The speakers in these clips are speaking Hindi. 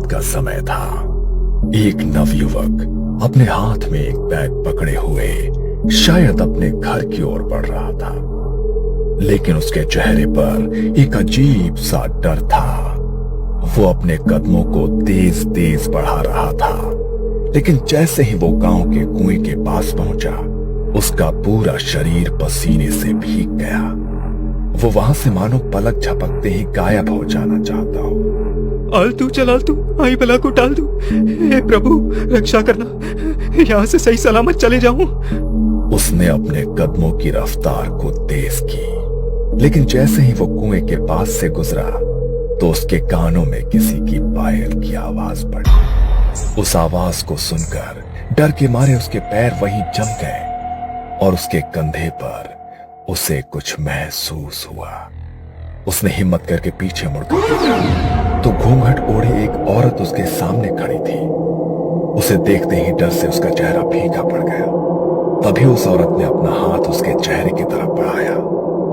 रात का समय था। एक नवयुवक अपने हाथ में एक बैग पकड़े हुए शायद अपने घर की ओर बढ़ रहा था, लेकिन उसके चेहरे पर एक अजीब सा डर था। वो अपने कदमों को तेज तेज बढ़ा रहा था, लेकिन जैसे ही वो गांव के कुएं के पास पहुंचा, उसका पूरा शरीर पसीने से भीग गया। वो वहां से मानो पलक झपकते ही गायब हो जाना चाहता हो। आलतू चल आलतू, आई बला को टाल दूं। हे प्रभु रक्षा करना, यहाँ से सही सलामत चले जाऊं। उसने अपने कदमों की रफ्तार को तेज की, लेकिन जैसे ही वो कुएं के पास से गुजरा तो उसके कानों में किसी की पायल की आवाज पड़ी। उस आवाज को सुनकर डर के मारे उसके पैर वहीं जम गए और उसके कंधे पर उसे कुछ महसूस हुआ। उसने हिम्मत करके पीछे मुड़कर देखा तो घूंघट ओढ़े एक औरत उसके सामने खड़ी थी। उसे देखते ही डर से उसका चेहरा फीका पड़ गया। तभी उस औरत ने अपना हाथ उसके चेहरे की तरफ बढ़ाया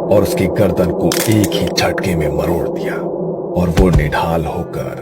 और उसकी गर्दन को एक ही झटके में मरोड़ दिया और वो निढाल होकर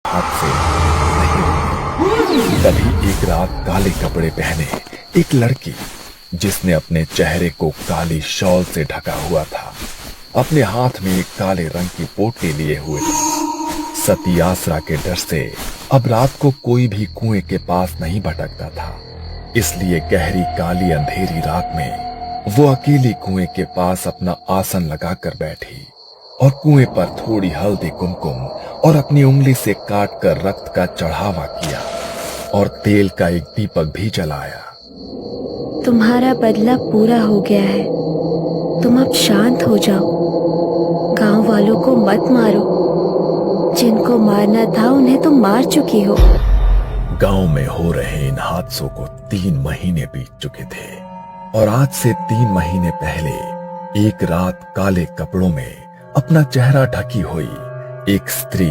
हाथ से नहीं रुकी। तभी एक रात काले कपड़े पहने एक लड़की, जिसने अपने चेहरे को काली शॉल से ढका हुआ था, अपने हाथ में एक काले रंग की पोटली लिए हुए थी। सती आसरा के डर से अब रात को कोई भी कुएं के पास नहीं भटकता था, इसलिए गहरी काली अंधेरी रात में वो अकेली कुएं के पास अपना आसन लगाकर बैठी और कुएं पर थोड़ी हल्दी कुमकुम और अपनी उंगली से काट कर रक्त का चढ़ावा किया और तेल का एक दीपक भी जलाया। तुम्हारा बदला पूरा हो गया है, तुम अब शांत हो जाओ। गांव वालों को मत मारो, जिनको मारना था उन्हें तुम मार चुकी हो। गांव में हो रहे इन हादसों को 3 महीने बीत चुके थे और आज से 3 महीने पहले एक रात काले कपड़ों में अपना चेहरा ढकी हुई एक स्त्री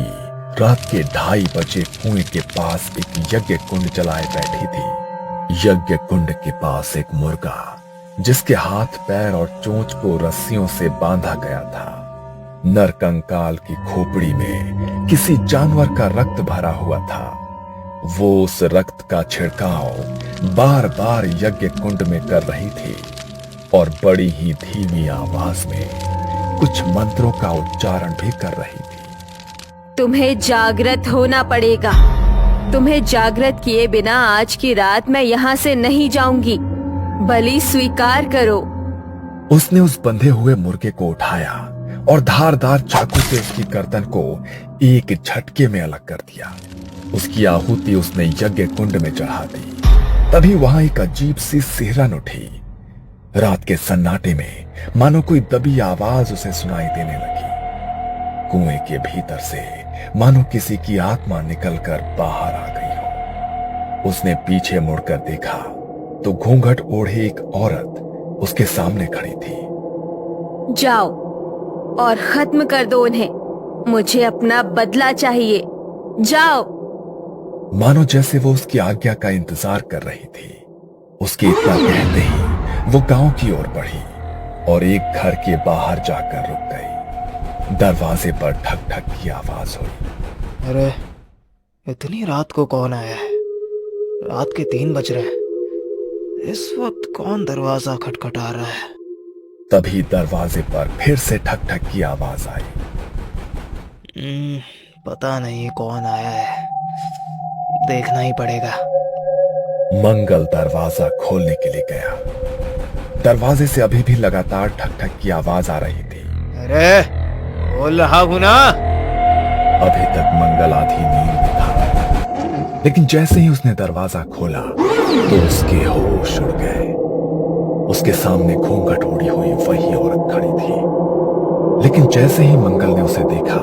रात के 2:30 बजे कुएं के पास एक यज्ञ कुंड जलाए बैठी थी। यज्ञ कुंड के पास एक मुर्गा, जिसके हाथ पैर और चोंच को रस्सियों से बांधा गया था। नर कंकाल की खोपड़ी में किसी जानवर का रक्त भरा हुआ था। वो उस रक्त का छिड़काव बार बार यज्ञ कुंड में कर रही थी और बड़ी ही धीमी आवाज में कुछ मंत्रों का उच्चारण भी कर रही थी। तुम्हें जागृत होना पड़ेगा। तुम्हें जागृत किए बिना आज की रात मैं यहाँ से नहीं जाऊंगी। बलि स्वीकार करो। उसने उस बंधे हुए मुर्गे को उठाया और धारदार चाकू से उसकी गर्दन को एक झटके में अलग कर दिया। उसकी आहुति उसने यज्ञ कुंड में चढ़ा दी। तभी वहां एक अजीब सी सिहरन उठी। रात के सन्नाटे में मानो कोई दबी आवाज उसे सुनाई देने लगी। कुएं के भीतर से मानो किसी की आत्मा निकलकर बाहर आ गई हो। उसने पीछे मुड़कर देखा तो घूंघट ओढ़े एक औरत उसके सामने खड़ी थी। जाओ और खत्म कर दो उन्हें। मुझे अपना बदला चाहिए। जाओ। मानो जैसे वो उसकी आज्ञा का इंतजार कर रही थी। उसके इतना कहते ही वो गांव की ओर बढ़ी और एक घर के बाहर जाकर रुक गई। दरवाजे पर ठक ठक की आवाज हुई। अरे इतनी रात को कौन आया है? रात के 3 बज रहे हैं। इस वक्त कौन दरवाजा खटखटा रहा है? तभी दरवाजे पर फिर से ठक ठक की आवाज आई। पता नहीं कौन आया है, देखना ही पड़ेगा। मंगल दरवाजा खोलने के लिए गया। दरवाजे से अभी भी लगातार ठक ठक की आवाज आ रही थी। अरे बोल रहा हूं ना। अभी तक मंगल आधी नींद में था, लेकिन जैसे ही उसने दरवाजा खोला तो उसके होश उड़ गए। उसके सामने घूंघट ओढ़ी हुई वही औरत खड़ी थी, लेकिन जैसे ही मंगल ने उसे देखा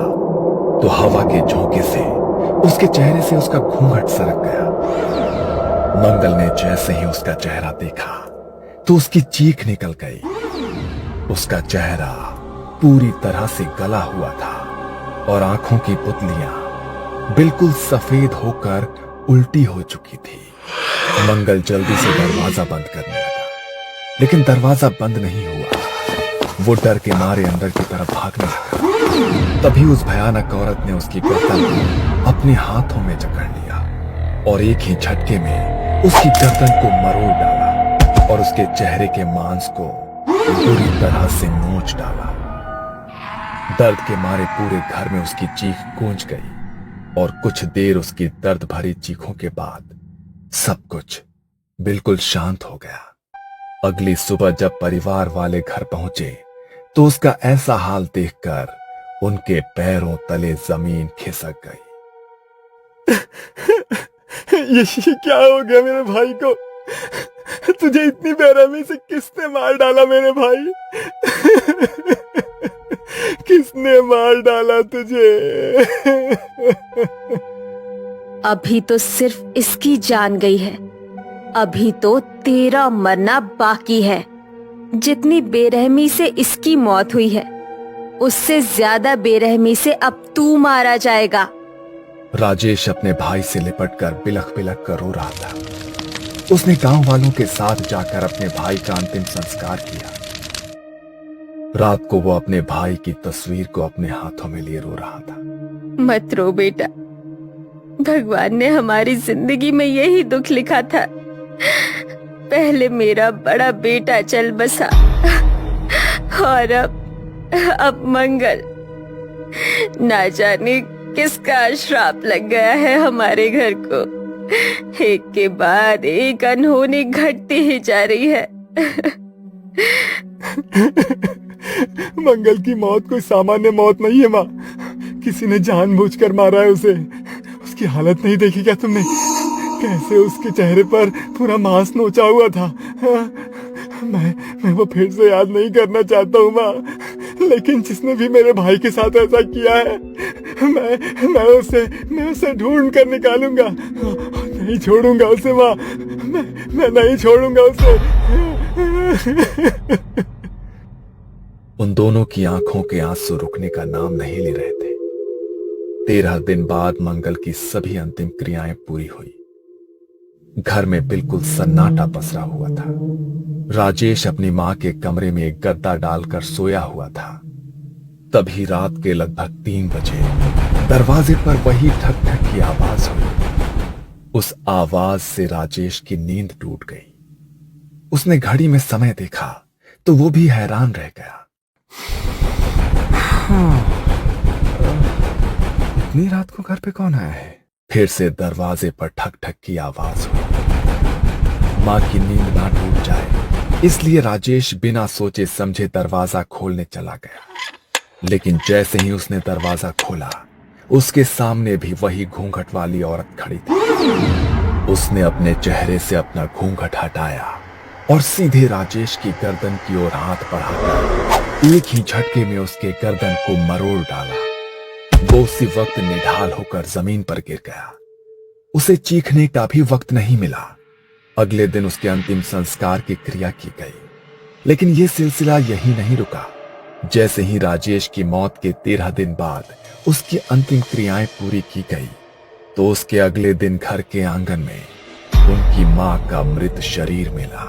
तो हवा के झोंके से उसके चेहरे से उसका घूंघट सरक गया। मंगल ने जैसे ही उसका चेहरा देखा तो उसकी चीख निकल गई। उसका चेहरा पूरी तरह से गला हुआ था और आंखों की पुतलियां बिल्कुल सफेद होकर उल्टी हो चुकी थी। मंगल जल्दी से दरवाजा बंद करने लगा, लेकिन दरवाजा बंद नहीं हुआ। वो डर के मारे अंदर की तरफ भागने लगा। तभी उस भयानक औरत ने उसकी गर्दन को अपने हाथों में जकड़ लिया और एक ही झटके में उसकी गर्दन को मरोड़ डाला और उसके चेहरे के मांस को बुरी तरह से नोच डाला। दर्द के मारे पूरे घर में उसकी चीख गूंज गई और कुछ देर उसकी दर्द भरी चीखों के बाद सब कुछ बिल्कुल शांत हो गया। अगली सुबह जब परिवार वाले घर पहुंचे तो उसका ऐसा हाल देखकर उनके पैरों तले जमीन खिसक गई। ये क्या हो गया मेरे भाई को? तुझे इतनी बेरहमी से किसने मार डाला मेरे भाई? किसने मार डाला तुझे? अभी तो सिर्फ इसकी जान गई है, अभी तो तेरा मरना बाकी है। जितनी बेरहमी से इसकी मौत हुई है, उससे ज्यादा बेरहमी से अब तू मारा जाएगा। राजेश अपने भाई से लिपटकर बिलख बिलख कर रो रहा था। उसने गांव वालों के साथ जाकर अपने भाई का अंतिम संस्कार किया। रात को वो अपने भाई की तस्वीर को अपने हाथों में लिए रो रहा था। मत रो बेटा, भगवान ने हमारी जिंदगी में यही दुख लिखा था। पहले मेरा बड़ा बेटा चल बसा और अब मंगल। ना जाने किसका श्राप लग गया है हमारे घर को। एक के बाद एक अनहोनी घटती ही जा रही है। मंगल की मौत कोई सामान्य मौत नहीं है माँ। किसी ने जानबूझकर मारा है उसे। उसकी हालत नहीं देखी क्या तुमने? कैसे उसके चेहरे पर पूरा मांस नोचा हुआ था। मैं वो फिर से याद नहीं करना चाहता हूँ माँ, लेकिन जिसने भी मेरे भाई के साथ ऐसा किया है, मैं उसे ढूंढ कर निकालूंगा। नहीं छोड़ूंगा उसे माँ, मैं नहीं छोड़ूंगा उसे। उन दोनों की आंखों के आंसू रुकने का नाम नहीं ले रहे थे। 13 दिन बाद मंगल की सभी अंतिम क्रियाएं पूरी हुई। घर में बिल्कुल सन्नाटा पसरा हुआ था। राजेश अपनी मां के कमरे में एक गद्दा डालकर सोया हुआ था। तभी रात के लगभग 3 बजे दरवाजे पर वही ठक ठक की आवाज हुई। उस आवाज से राजेश की नींद टूट गई। उसने घड़ी में समय देखा तो वो भी हैरान रह गया। इतनी रात को घर पे कौन आया है? फिर से दरवाजे पर ठक ठक की आवाज हुई। मां की नींद ना टूट जाए इसलिए राजेश बिना सोचे समझे दरवाजा खोलने चला गया। लेकिन जैसे ही उसने दरवाजा खोला, उसके सामने भी वही घूंघट वाली औरत खड़ी थी। उसने अपने चेहरे से अपना घूंघट हटाया और सीधे राजेश की गर्दन की ओर हाथ बढ़ाकर एक ही झटके में उसके गर्दन को मरोड़ डाला। वो उसी वक्त निढाल होकर जमीन पर गिर गया। उसे चीखने का भी वक्त नहीं मिला। अगले दिन उसके अंतिम संस्कार की क्रिया की गई। लेकिन यह सिलसिला यही नहीं रुका। जैसे ही राजेश की मौत के 13 दिन बाद उसकी अंतिम क्रियाएं पूरी की गई तो उसके अगले दिन घर के आंगन में उनकी मां का मृत शरीर मिला,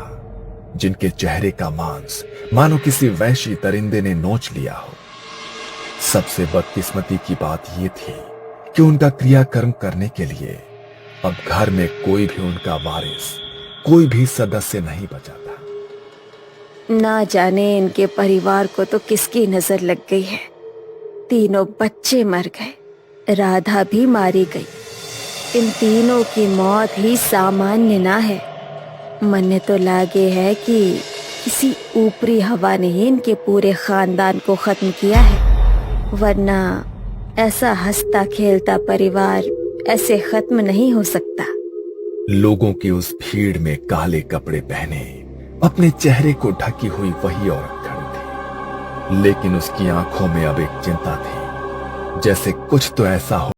जिनके चेहरे का मांस मानो किसी वैशी दरिंदे ने नोच लिया हो। सबसे बदकिस्मती की बात यह थी कि उनका क्रियाकर्म करने के लिए अब घर में कोई भी उनका वारिस, कोई भी सदस्य नहीं बचा था। ना जाने इनके परिवार को तो किसकी नजर लग गई है। तीनों बच्चे मर गए, राधा भी मारी गई। इन तीनों की मौत ही सामान्य ना है। मन तो लागे है कि किसी ऊपरी हवा ने ही इनके पूरे खानदान को खत्म किया है, वरना ऐसा हंसता खेलता परिवार ऐसे खत्म नहीं हो सकता। लोगों की उस भीड़ में काले कपड़े पहने अपने चेहरे को ढकी हुई वही औरत खड़ी थी, लेकिन उसकी आंखों में अब एक चिंता थी, जैसे कुछ तो ऐसा हो।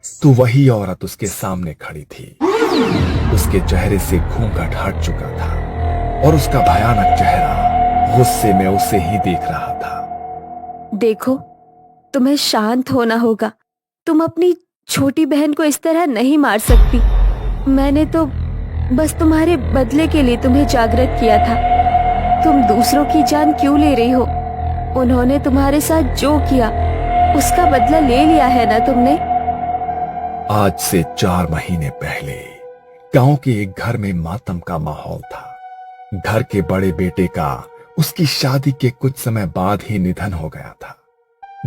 तो वही औरत उसके सामने खड़ी थी। उसके चेहरे से घूंघट हट चुका था और उसका भयानक चेहरा गुस्से में उसे ही देख रहा था। देखो, तुम्हें शांत होना होगा। तुम अपनी छोटी बहन को इस तरह नहीं मार सकती। मैंने तो बस तुम्हारे बदले के लिए तुम्हें जागृत किया था। तुम दूसरों की जान क्यों ले रही हो? उन्होंने तुम्हारे साथ जो किया उसका बदला ले लिया है ना तुमने? आज से 4 महीने पहले गांव के एक घर में मातम का माहौल था। घर के बड़े बेटे का उसकी शादी के कुछ समय बाद ही निधन हो गया था।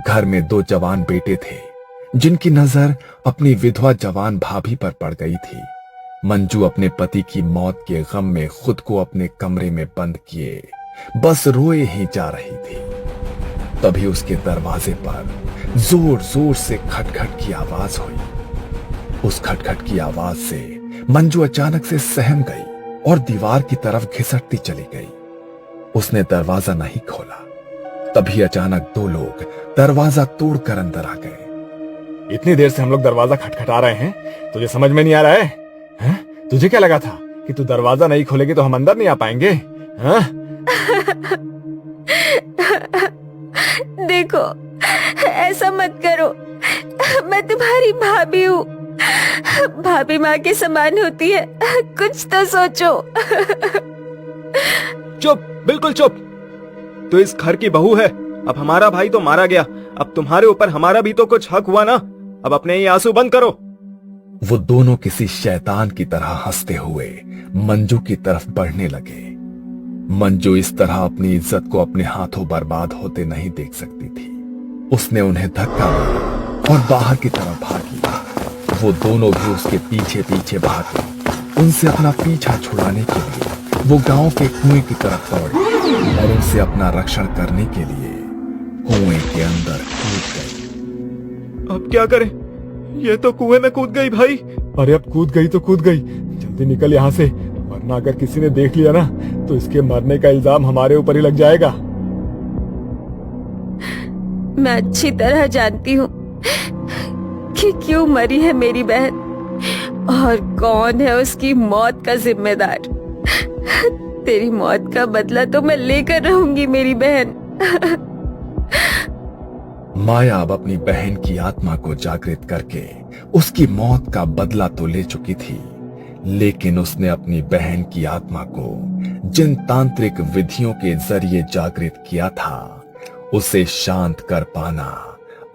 घर में 2 जवान बेटे थे जिनकी नजर अपनी विधवा जवान भाभी पर पड़ गई थी। मंजू अपने पति की मौत के गम में खुद को अपने कमरे में बंद किए बस रोए ही जा रही थी। तभी उसके दरवाजे पर जोर जोर से खटखट की आवाज हुई। उस खटखट की आवाज से मंजू अचानक से सहम गई और दीवार की तरफ घिसटती चली गई। उसने दरवाजा नहीं खोला। तभी अचानक 2 लोग दरवाजा तोड़कर अंदर आ गए। इतनी देर से हम लोग दरवाजा खटखटा रहे हैं, तुझे समझ में नहीं आ रहा है? हैं? तुझे क्या लगा था कि तू दरवाजा नहीं खोलेगी तो हम अंदर नहीं आ पाएंगे? हैं? देखो, ऐसा मत करो। मैं तुम्हारी भाभी हूँ। भाभी माँ के समान होती है। कुछ तो सोचो। चुप, बिल्कुल चुप। तो इस घर की बहू है। अब हमारा भाई तो मारा गया, अब तुम्हारे ऊपर हमारा भी तो कुछ हक हुआ ना। अब अपने ये आंसू बंद करो। वो दोनों किसी शैतान की तरह हंसते हुए मंजू की तरफ बढ़ने लगे। मंजू इस तरह अपनी इज्जत को अपने हाथों बर्बाद होते नहीं देख सकती थी। उसने उन्हें धक्का मारा और बाहर की तरफ भागी। वो दोनों भी उसके पीछे पीछे भागे। उनसे अपना पीछा छुड़ाने के लिए वो गांव के कुएं की तरफ दौड़े और उनसे अपना रक्षण करने के लिए कुएं के अंदर कूद गई। अब क्या करें? ये तो कुएं में कूद गई भाई। अरे अब कूद गई तो कूद गई, जल्दी निकल यहाँ से, वरना अगर किसी ने देख लिया ना तो इसके मरने का इल्जाम हमारे ऊपर ही लग जाएगा। मैं अच्छी तरह जानती हूँ कि क्यों मरी है मेरी बहन और कौन है उसकी मौत का जिम्मेदार। तेरी मौत का बदला तो मैं लेकर रहूंगी मेरी बहन। माया अब अपनी बहन की आत्मा को जागृत करके उसकी मौत का बदला तो ले चुकी थी, लेकिन उसने अपनी बहन की आत्मा को जिन तांत्रिक विधियों के जरिए जागृत किया था उसे शांत कर पाना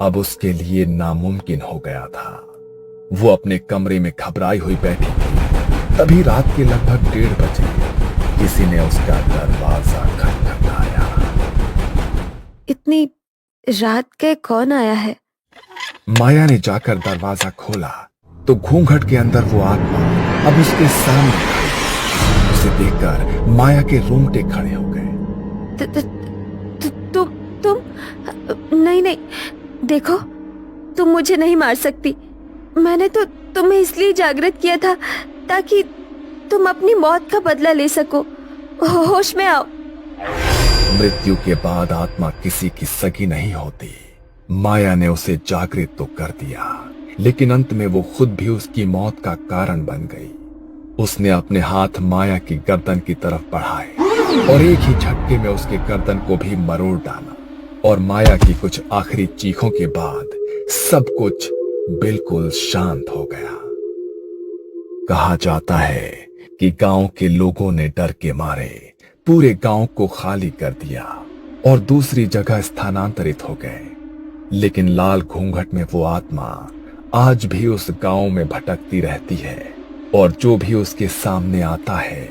अब उसके लिए नामुमकिन हो गया था। वो अपने कमरे में घबराई हुई बैठी थी। तभी रात के लगभग 1:30 बजे किसी ने उसका दरवाजा खटखटाया। इतनी रात के कौन आया है? माया ने जाकर दरवाजा खोला तो घूंघट के अंदर वो आत्मा अब उसके सामने खड़ी। उसे देखकर माया के रोंगटे खड़े हो गए। तुम नहीं नहीं, देखो तुम मुझे नहीं मार सकती। मैंने तो तुम्हें इसलिए जागृत किया था ताकि तुम अपनी मौत का बदला ले सको। होश में आओ। मृत्यु के बाद आत्मा किसी की सगी नहीं होती। माया ने उसे जागृत तो कर दिया, लेकिन अंत में वो खुद भी उसकी मौत का कारण बन गई। उसने अपने हाथ माया की गर्दन की तरफ बढ़ाए और एक ही झटके में उसके गर्दन को भी मरोड़ डाला और माया की कुछ आखिरी चीखों के बाद सब कुछ बिल्कुल शांत हो गया। कहा जाता है कि गांव के लोगों ने डर के मारे पूरे गांव को खाली कर दिया और दूसरी जगह स्थानांतरित हो गए, लेकिन लाल घूंघट में वो आत्मा आज भी उस गांव में भटकती रहती है और जो भी उसके सामने आता है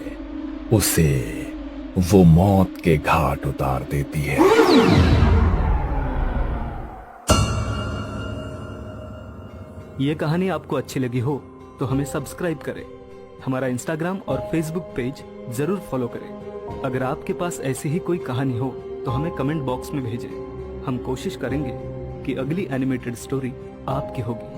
उसे वो मौत के घाट उतार देती है। ये कहानी आपको अच्छी लगी हो तो हमें सब्सक्राइब करें, हमारा इंस्टाग्राम और फेसबुक पेज जरूर फॉलो करें। अगर आपके पास ऐसी ही कोई कहानी हो तो हमें कमेंट बॉक्स में भेजें। हम कोशिश करेंगे कि अगली एनिमेटेड स्टोरी आपकी होगी।